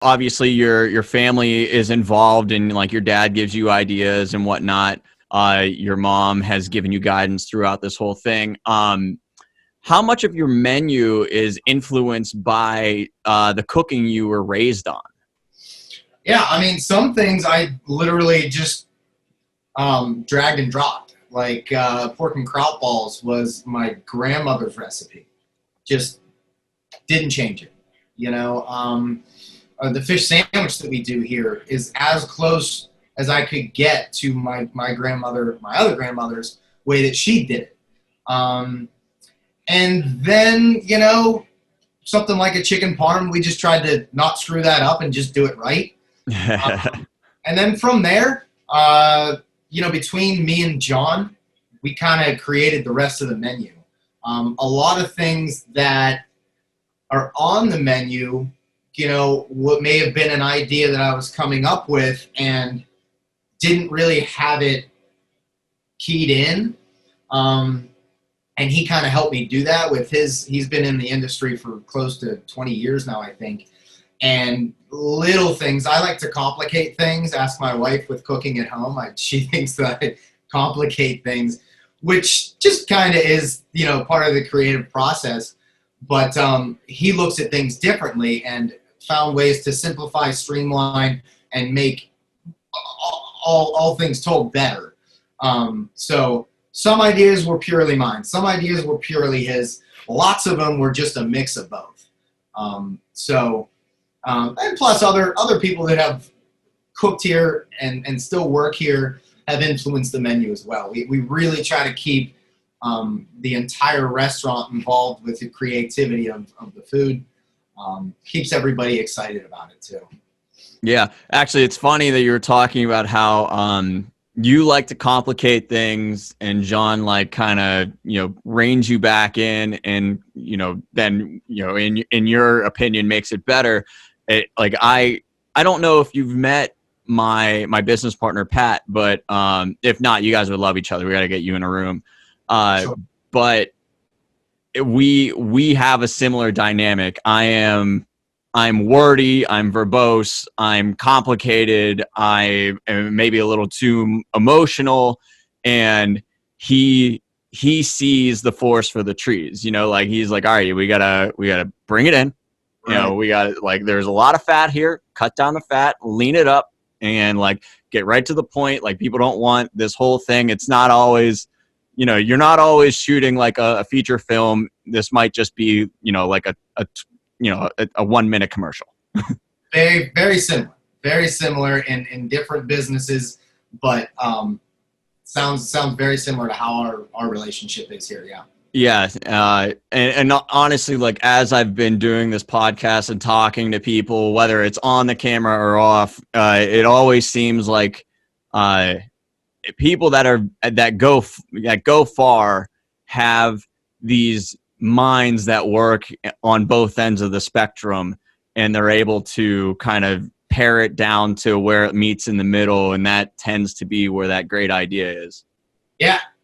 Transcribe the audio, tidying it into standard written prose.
obviously your family is involved, and like your dad gives you ideas and whatnot. Your mom has given you guidance throughout this whole thing. How much of your menu is influenced by the cooking you were raised on? Yeah, I mean, some things I literally just dragged and dropped. Like pork and kraut balls was my grandmother's recipe. Just didn't change it. You know, the fish sandwich that we do here is as close as I could get to my grandmother, my other grandmother's way that she did it. And then, you know, something like a chicken parm, we just tried to not screw that up and just do it right. And then from there, you know, between me and John, we kind of created the rest of the menu. A lot of things that are on the menu, you know, what may have been an idea that I was coming up with and didn't really have it keyed in. And he kind of helped me do that with he's been in the industry for close to 20 years now, I think. And little things, I like to complicate things. Ask my wife with cooking at home. She thinks that I complicate things, which just kind of is, you know, part of the creative process. But he looks at things differently and found ways to simplify, streamline, and make all things told better. So some ideas were purely mine. Some ideas were purely his. Lots of them were just a mix of both. And plus other people that have cooked here and still work here have influenced the menu as well. We really try to keep the entire restaurant involved with the creativity of the food. Keeps everybody excited about it too. Yeah, actually, it's funny that you were talking about how you like to complicate things, and John like kind of reins you back in, and then in your opinion makes it better. I don't know if you've met my business partner Pat, but if not, you guys would love each other. We got to get you in a room. Sure. But we have a similar dynamic. I'm wordy, I'm verbose, I'm complicated, I am maybe a little too emotional, and he sees the forest for the trees. Like he's like, all right, we gotta bring it in. Right. We got like there's a lot of fat here. Cut down the fat, lean it up, and like get right to the point. Like people don't want this whole thing. It's not always, you're not always shooting like a feature film. This might just be, like a 1 minute commercial. Very, very similar in different businesses, but sounds very similar to how our relationship is here. Yeah. Yeah. And honestly, like as I've been doing this podcast and talking to people, whether it's on the camera or off, it always seems like people that go far have these minds that work on both ends of the spectrum, and they're able to kind of pare it down to where it meets in the middle, and that tends to be where that great idea is. Yeah,